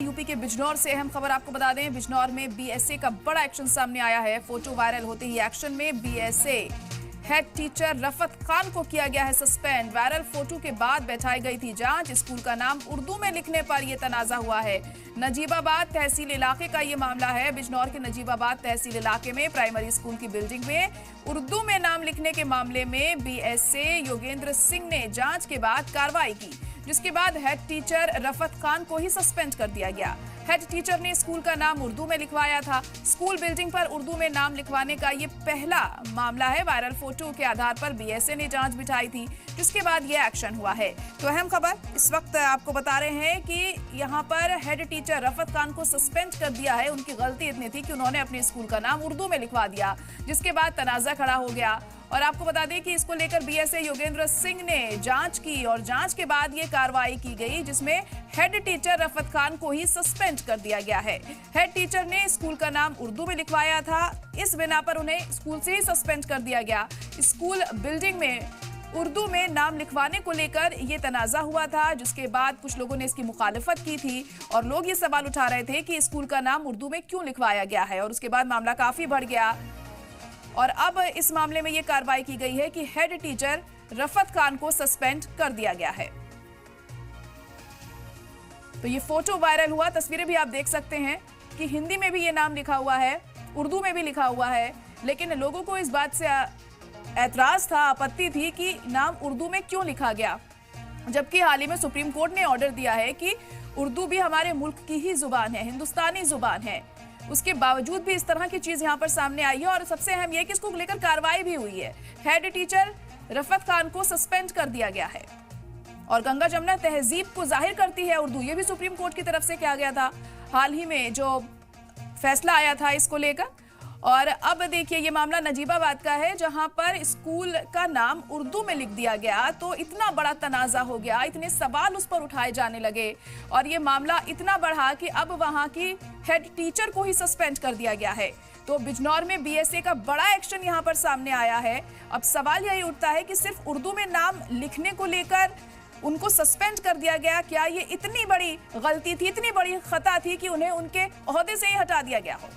UP के बिजनौर से अहम खबर आपको बता दें। बिजनौर में बीएसए का बड़ा एक्शन सामने आया है। फोटो वायरल होते ही एक्शन में BSA head teacher Rafat Khan को किया गया है सस्पेंड। वायरल फोटो के बाद बैठाई गई थी जांच। स्कूल का नाम उर्दू में लिखने पर यह तनाजा हुआ है। नजीबाबाद तहसील इलाके का ये मामला है। बिजनौर के नजीबाबाद तहसील इलाके में प्राइमरी स्कूल की बिल्डिंग में उर्दू में नाम लिखने के मामले में बीएसए योगेंद्र सिंह ने जांच के बाद कार्रवाई की, जिसके बाद हेड टीचर रफत खान को ही सस्पेंड कर दिया गया। हेड टीचर ने स्कूल का नाम उर्दू में लिखवाया था। स्कूल बिल्डिंग पर उर्दू में नाम लिखवाने का ये पहला मामला है। वायरल फोटो के आधार पर बीएसए ने जांच बिठाई थी, जिसके बाद ये एक्शन हुआ है। तो अहम खबर इस वक्त आपको बता रहे हैं कि यहाँ पर हेड टीचर रफत खान को सस्पेंड कर दिया है। उनकी गलती इतनी थी कि उन्होंने अपने स्कूल का नाम उर्दू में लिखवा दिया, जिसके बाद तनाजा खड़ा हो गया। और आपको बता दें कि इसको लेकर बीएसए योगेंद्र सिंह ने जांच की और जांच के बाद ये कार्रवाई की गई, जिसमें हेड टीचर रफत खान को ही सस्पेंड कर दिया गया है। हेड टीचर ने स्कूल का नाम उर्दू में लिखवाया था, इस बिना पर उन्हें स्कूल से ही सस्पेंड कर दिया गया। स्कूल बिल्डिंग में उर्दू में नाम लिखवाने को लेकर ये तनाजा हुआ था, जिसके बाद कुछ लोगों ने इसकी मुखालिफत की थी और लोग ये सवाल उठा रहे थे कि स्कूल का नाम उर्दू में क्यों लिखवाया गया है। और उसके बाद मामला काफी बढ़ गया और अब इस मामले में यह कार्रवाई की गई है कि हेड टीचर रफत खान को सस्पेंड कर दिया गया है। तो ये फोटो वायरल हुआ, तस्वीरें भी आप देख सकते हैं कि हिंदी में भी ये नाम लिखा हुआ है, उर्दू में भी लिखा हुआ है, लेकिन लोगों को इस बात से ऐतराज था, आपत्ति थी कि नाम उर्दू में क्यों लिखा गया, जबकि हाल ही में सुप्रीम कोर्ट ने ऑर्डर दिया है कि उर्दू भी हमारे मुल्क की ही जुबान है, हिंदुस्तानी जुबान है। उसके बावजूद भी इस तरह की चीज यहां पर सामने आई है और सबसे अहम यह कि इसको लेकर कार्रवाई भी हुई है। हेड टीचर रफत खान को सस्पेंड कर दिया गया है। और गंगा जमुना तहजीब को जाहिर करती है उर्दू, ये भी सुप्रीम कोर्ट की तरफ से किया गया था हाल ही में जो फैसला आया था इसको लेकर। और अब देखिए ये मामला नजीबाबाद का है, जहां पर स्कूल का नाम उर्दू में लिख दिया गया तो इतना बड़ा तनाजा हो गया, इतने सवाल उस पर उठाए जाने लगे और ये मामला इतना बढ़ा कि अब वहां की हेड टीचर को ही सस्पेंड कर दिया गया है। तो बिजनौर में बीएसए का बड़ा एक्शन यहां पर सामने आया है। अब सवाल यही उठता है कि सिर्फ उर्दू में नाम लिखने को लेकर उनको सस्पेंड कर दिया गया, क्या ये इतनी बड़ी गलती थी, इतनी बड़ी खता थी कि उन्हें उनके ओहदे से ही हटा दिया गया हो।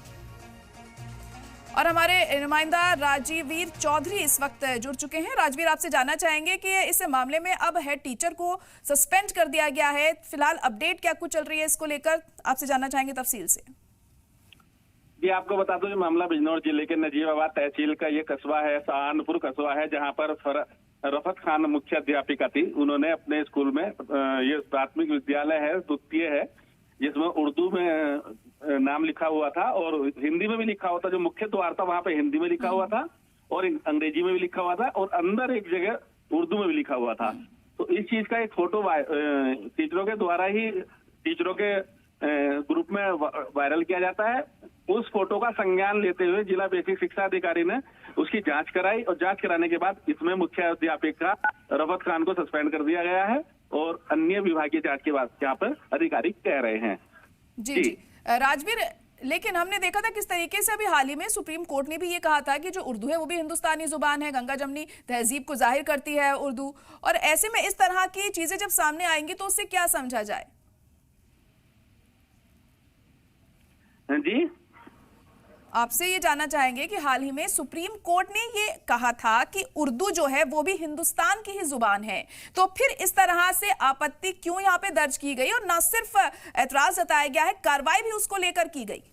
और हमारे नुमाइंदा राजवीर चौधरी इस वक्त जुड़ चुके हैं। राजवीर, आपसे जानना चाहेंगे कि इस मामले में अब हेड टीचर को सस्पेंड कर दिया गया है, फिलहाल अपडेट क्या कुछ चल रही है इसको लेकर, आपसे जानना चाहेंगे तफसील से। जी, आपको बता दो, मामला बिजनौर जिले के नजीबाबाद तहसील का ये कस्बा है, सहारनपुर कस्बा है, जहां पर रफत खान मुख्य अध्यापिका थी। उन्होंने अपने स्कूल में, ये प्राथमिक विद्यालय है, द्वितीय है, जिसमें उर्दू में नाम लिखा हुआ था और हिंदी में भी लिखा हुआ था। जो मुख्य द्वार था वहां पे हिंदी में लिखा हुआ था और अंग्रेजी में भी लिखा हुआ था और अंदर एक जगह उर्दू में भी लिखा हुआ था। तो इस चीज का एक फोटो टीचरों के द्वारा ही टीचरों के ग्रुप में वायरल किया जाता है। उस फोटो का संज्ञान लेते हुए जिला बेसिक शिक्षा अधिकारी ने उसकी जांच कराई और जांच कराने के बाद इसमें मुख्य अध्यापिका रफत खान को सस्पेंड कर दिया गया है और अन्य विभागीय जांच के बाद यहाँ पर अधिकारी कह रहे हैं। जी राजवीर, लेकिन हमने देखा था किस तरीके से अभी हाल ही में सुप्रीम कोर्ट ने भी ये कहा था कि जो उर्दू है वो भी हिंदुस्तानी जुबान है, गंगा जमनी तहजीब को जाहिर करती है उर्दू। और ऐसे में इस तरह की चीजें जब सामने आएंगी तो उससे क्या समझा जाए? जी, आपसे ये जानना चाहेंगे कि हाल ही में सुप्रीम कोर्ट ने ये कहा था कि उर्दू जो है वो भी हिंदुस्तान की ही जुबान है, तो फिर इस तरह से आपत्ति क्यों यहाँ पे दर्ज की गई और न सिर्फ ऐतराज जताया गया है, कार्रवाई भी उसको लेकर की गई?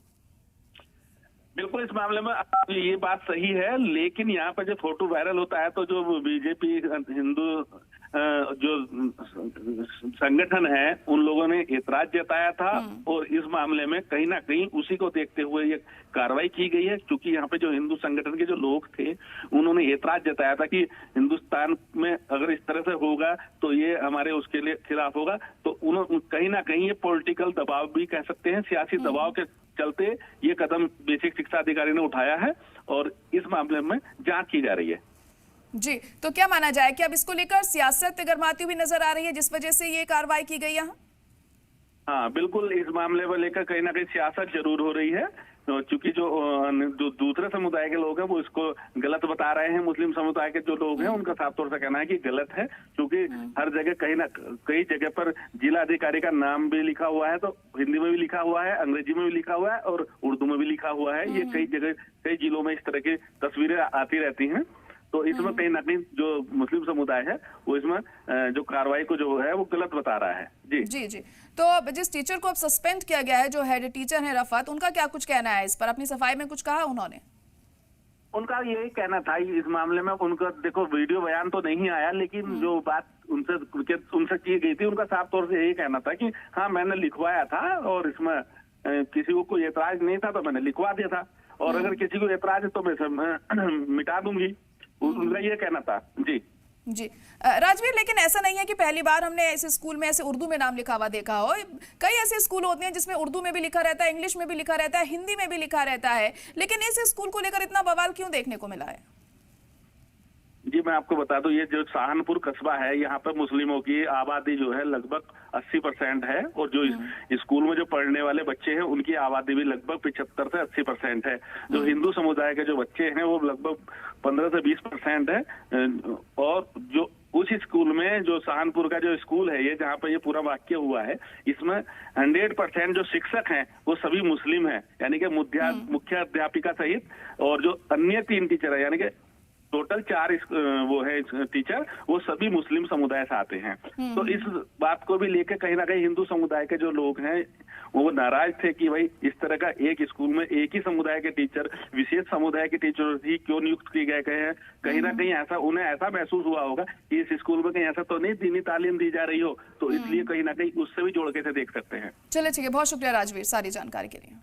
बिल्कुल, इस मामले में ये बात सही है, लेकिन यहाँ पर जो फोटो वायरल होता है तो जो बीजेपी हिंदू जो संगठन है उन लोगों ने ऐतराज जताया था और इस मामले में कहीं ना कहीं उसी को देखते हुए ये कार्रवाई की गई है। क्योंकि यहाँ पे जो हिंदू संगठन के जो लोग थे उन्होंने ऐतराज जताया था कि हिंदुस्तान में अगर इस तरह से होगा तो ये हमारे उसके लिए खिलाफ होगा। तो उन्होंने कहीं ना कहीं ये पॉलिटिकल दबाव भी कह सकते हैं, सियासी दबाव के चलते ये कदम बेसिक शिक्षा अधिकारी ने उठाया है और इस मामले में जांच की जा रही है। जी, तो क्या माना जाए कि अब इसको लेकर सियासत गरमाती हुई नजर आ रही है जिस वजह से ये कार्रवाई की गई यहाँ? हाँ बिल्कुल, इस मामले को लेकर कहीं ना कहीं सियासत जरूर हो रही है। चूंकि जो दूसरे समुदाय के लोग हैं वो इसको गलत बता रहे हैं। मुस्लिम समुदाय के जो लोग हैं उनका साफ तौर से कहना है कि गलत है, क्योंकि हर जगह कई जगह पर जिला अधिकारी का नाम भी लिखा हुआ है, तो हिंदी में भी लिखा हुआ है, अंग्रेजी में भी लिखा हुआ है और उर्दू में भी लिखा हुआ है। ये कई जगह कई जिलों में इस तरह की तस्वीरें आती रहती हैं। तो इसमें कहीं ना कहीं जो मुस्लिम समुदाय है वो इसमें जो कार्रवाई को जो है वो गलत बता रहा है। जी जी जी। तो जिस टीचर को अब सस्पेंड किया गया है, जो हेड टीचर है रफत, उनका क्या कुछ कहना है इस पर? अपनी सफाई में कुछ कहा उन्होंने? उनका यही कहना था इस मामले में। उनका देखो वीडियो बयान तो नहीं आया, लेकिन जो बात उनसे की गई थी उनका साफ तौर से यही कहना था कि हाँ मैंने लिखवाया था और इसमें किसी को कोई एतराज नहीं था तो मैंने लिखवा दिया था, और अगर किसी को एतराज है तो मैं मिटा दूंगी। उनका ये कहना था। जी जी राजवीर, लेकिन ऐसा नहीं है कि पहली बार हमने इस स्कूल में ऐसे उर्दू में नाम लिखा हुआ देखा हो। कई ऐसे स्कूल होते हैं जिसमें उर्दू में भी लिखा रहता है, इंग्लिश में भी लिखा रहता है, हिंदी में भी लिखा रहता है, लेकिन इस स्कूल को लेकर इतना बवाल क्यों देखने को मिला है? जी मैं आपको बता दूं, ये जो सहारनपुर कस्बा है यहाँ पर मुस्लिमों की आबादी जो है लगभग 80% है, और जो इस स्कूल में जो पढ़ने वाले बच्चे हैं उनकी आबादी भी लगभग 75 से 80% है। जो हिंदू समुदाय के जो बच्चे हैं वो लगभग 15 से 20% है। और जो उस स्कूल में जो सहारनपुर का जो स्कूल है ये जहाँ पर ये पूरा वाक्य हुआ है, इसमें 100% जो शिक्षक हैं वो सभी मुस्लिम हैं, यानी कि मुख्य अध्यापिका सहित, और जो अन्य 3 टीचर है यानी कि टोटल 4 वो है टीचर, वो सभी मुस्लिम समुदाय से आते हैं। तो इस बात को भी लेकर कहीं ना कहीं हिंदू समुदाय के जो लोग हैं वो नाराज थे कि भाई इस तरह का एक स्कूल में एक ही समुदाय के टीचर, विशेष समुदाय के टीचर ही क्यों नियुक्त किए गए हैं। कहीं ना कहीं ऐसा उन्हें ऐसा महसूस हुआ होगा कि इस स्कूल में कहीं ऐसा तो नहीं दीनी तालीम दी जा रही हो, तो इसलिए कहीं ना कहीं उससे भी जोड़ के देख सकते हैं। चलिए ठीक है, बहुत शुक्रिया राजवीर सारी जानकारी के लिए।